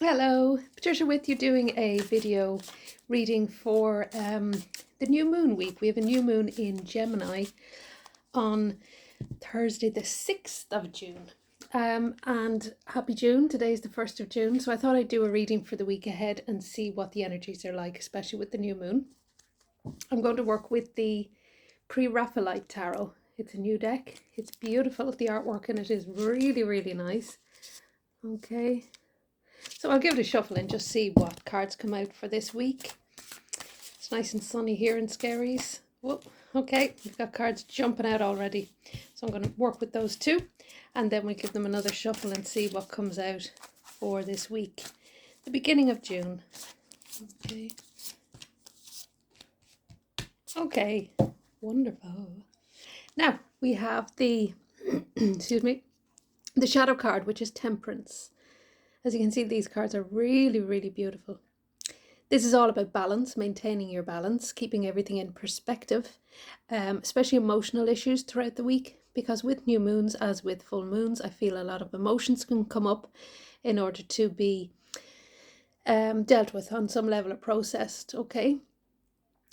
Hello, Patricia with you doing a video reading for the new moon week. We have a new moon in Gemini on Thursday the 6th of June. And happy June, today's the 1st of June. So I thought I'd do a reading for the week ahead and see what the energies are like, especially with the new moon. I'm going to work with the Pre-Raphaelite Tarot. It's a new deck. It's beautiful. The artwork in it is really, really nice. Okay. So I'll give it a shuffle and just see what cards come out for this week. It's nice and sunny here in Scaries. Whoop. Okay, we've got cards jumping out already. So I'm going to work with those two and then we give them another shuffle and see what comes out for this week. The beginning of June. Okay. Okay, wonderful. Now we have the, excuse me, the shadow card, which is Temperance. As you can see, these cards are really, really beautiful. This is all about balance, maintaining your balance, keeping everything in perspective, especially emotional issues throughout the week. Because with new moons, as with full moons, I feel a lot of emotions can come up in order to be dealt with on some level or processed, okay?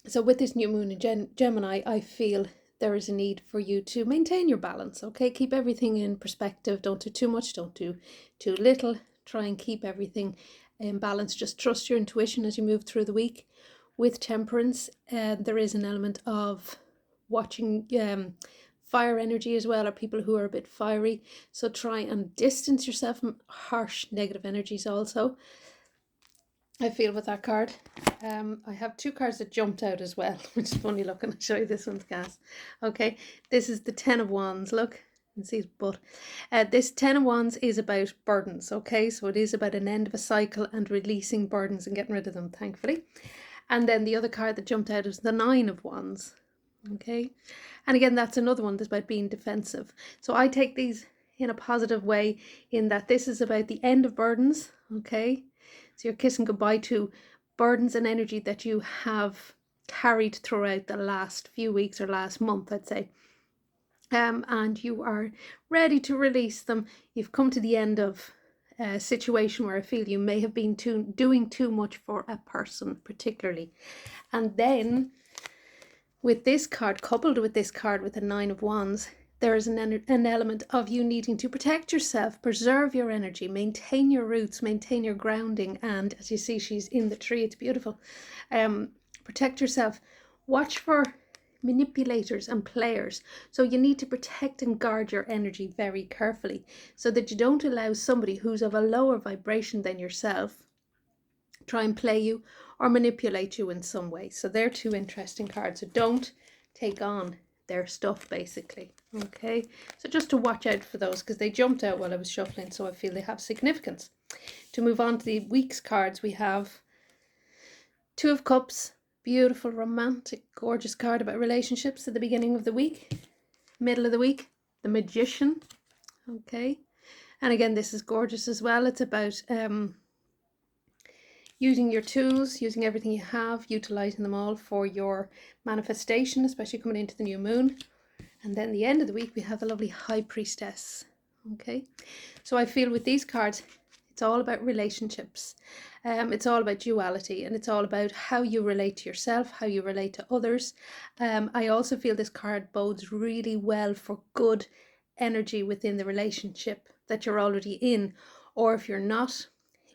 So with this new moon in Gemini, I feel there is a need for you to maintain your balance, okay? Keep everything in perspective. Don't do too much, don't do too little. Try and keep everything in balance. Just trust your intuition as you move through the week. With Temperance, there is an element of watching fire energy as well, or people who are a bit fiery. So try and distance yourself from harsh negative energies also. I feel with that card. I have two cards that jumped out as well, which is funny looking. I'll show you this one's gas. Okay, this is the Ten of Wands. Look. See his butt. This Ten of Wands is about burdens, okay? So it is about an end of a cycle and releasing burdens and getting rid of them, thankfully. And then the other card that jumped out is the Nine of Wands, okay? And again, that's another one that's about being defensive. So I take these in a positive way in that this is about the end of burdens, okay? So you're kissing goodbye to burdens and energy that you have carried throughout the last few weeks or last month, I'd say. And you are ready to release them. You've come to the end of a situation where I feel you may have been doing too much for a person particularly. And then with this card, coupled with this card with the Nine of Wands, there is an element of you needing to protect yourself, preserve your energy, maintain your roots, maintain your grounding. And as you see, she's in the tree. It's beautiful. Protect yourself. Watch for manipulators and players. So you need to protect and guard your energy very carefully so that you don't allow somebody who's of a lower vibration than yourself try and play you or manipulate you in some way. So they're two interesting cards. So don't take on their stuff, basically. Okay, so just to watch out for those because they jumped out while I was shuffling, so I feel they have significance. To move on to the week's cards, we have Two of Cups. Beautiful, romantic, gorgeous card about relationships at the beginning of the week. Middle of the week, the Magician. Okay. And again, this is gorgeous as well. It's about using your tools, using everything you have, utilizing them all for your manifestation, especially coming into the new moon. And then the end of the week, we have the lovely High Priestess. Okay. So I feel with these cards, it's all about relationships. It's all about duality, and it's all about how you relate to yourself, how you relate to others. I also feel this card bodes really well for good energy within the relationship that you're already in, or if you're not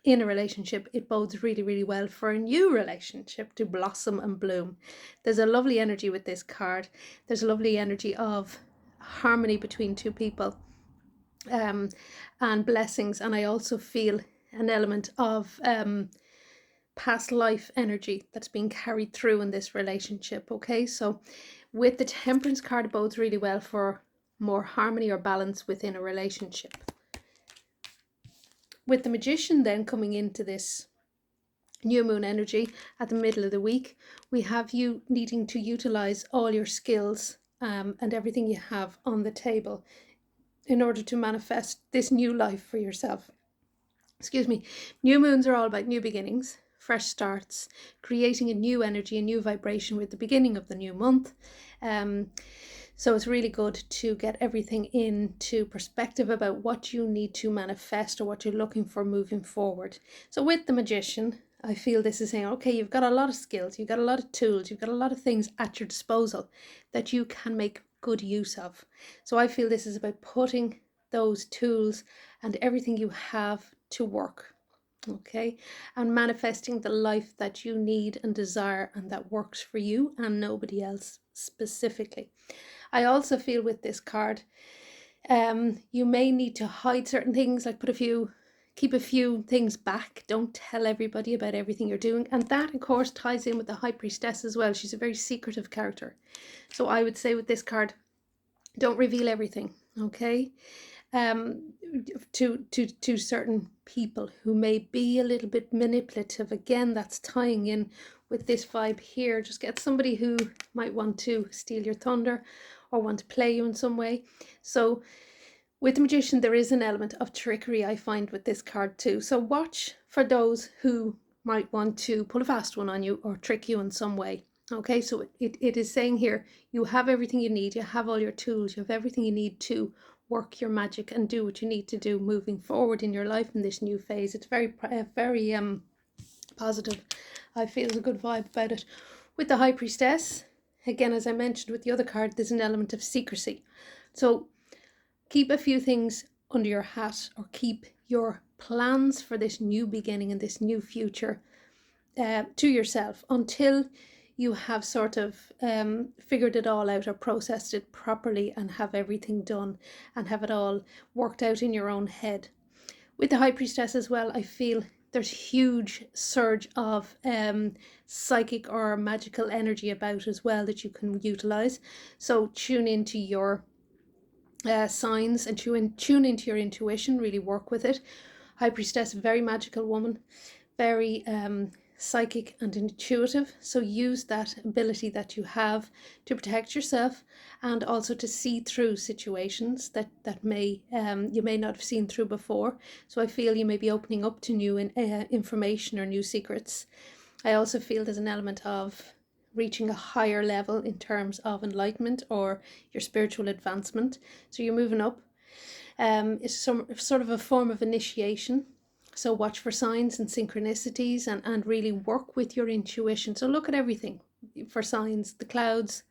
in a relationship, it bodes really, really well for a new relationship to blossom and bloom. There's a lovely energy with this card. There's a lovely energy of harmony between two people. And blessings, and I also feel an element of past life energy that's being carried through in this relationship. Okay, so with the Temperance card, it bodes really well for more harmony or balance within a relationship. With the Magician then coming into this new moon energy at the middle of the week, we have you needing to utilize all your skills and everything you have on the table in order to manifest this new life for yourself. Excuse me. New moons are all about new beginnings, fresh starts, creating a new energy, a new vibration with the beginning of the new month. So it's really good to get everything into perspective about what you need to manifest or what you're looking for moving forward. So with the Magician, I feel this is saying, okay, you've got a lot of skills, you've got a lot of tools, you've got a lot of things at your disposal that you can make good use of. So I feel this is about putting those tools and everything you have to work, okay, and manifesting the life that you need and desire and that works for you and nobody else specifically. I also feel with this card, you may need to hide certain things, like keep a few things back. Don't tell everybody about everything you're doing. And that, of course, ties in with the High Priestess as well. She's a very secretive character. So I would say with this card, don't reveal everything, okay? To certain people who may be a little bit manipulative. Again, that's tying in with this vibe here. Just get somebody who might want to steal your thunder or want to play you in some way. So with the Magician, there is an element of trickery, I find, with this card too. So watch for those who might want to pull a fast one on you or trick you in some way. Okay, so it is saying here, you have everything you need, you have all your tools, you have everything you need to work your magic and do what you need to do moving forward in your life in this new phase. It's very positive. I feel a good vibe about it. With the High Priestess, again, as I mentioned with the other card, there's an element of secrecy. So keep a few things under your hat, or keep your plans for this new beginning and this new future to yourself until you have sort of figured it all out or processed it properly and have everything done and have it all worked out in your own head. With the High Priestess as well, I feel there's huge surge of psychic or magical energy about as well that you can utilize. So tune into your signs and tune into your intuition, really work with it. High Priestess, very magical woman, very psychic and intuitive, so use that ability that you have to protect yourself and also to see through situations that may you may not have seen through before. So I feel you may be opening up to new information or new secrets. I also feel there's an element of reaching a higher level in terms of enlightenment or your spiritual advancement. So you're moving up. It's sort of a form of initiation. So watch for signs and synchronicities and really work with your intuition. So look at everything for signs, the clouds,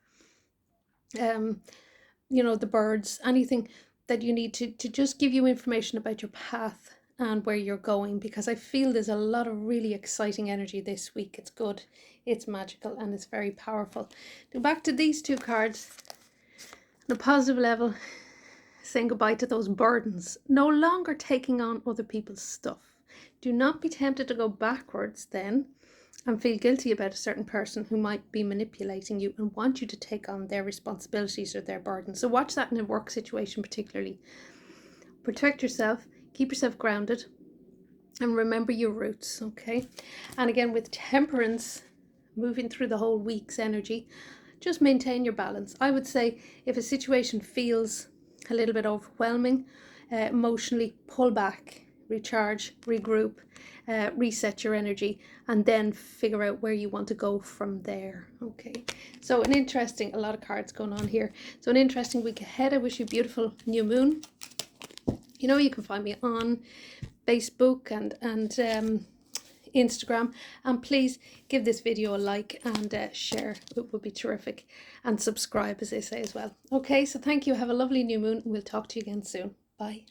the birds, anything that you need to just give you information about your path and where you're going, because I feel there's a lot of really exciting energy this week. It's good, it's magical, and it's very powerful. Now back to these two cards. On a positive level, saying goodbye to those burdens, no longer taking on other people's stuff. Do not be tempted to go backwards then and feel guilty about a certain person who might be manipulating you and want you to take on their responsibilities or their burdens. So watch that in a work situation particularly. Protect yourself, keep yourself grounded, and remember your roots, okay? And again, with Temperance, moving through the whole week's energy, just maintain your balance. I would say if a situation feels a little bit overwhelming, emotionally, pull back, recharge, regroup, reset your energy, and then figure out where you want to go from there. Okay, so a lot of cards going on here. So an interesting week ahead. I wish you a beautiful new moon. You can find me on Facebook and Instagram, and please give this video a like and share. It would be terrific, and subscribe, as they say, as well. Okay, so thank you. Have a lovely new moon, and we'll talk to you again soon. Bye.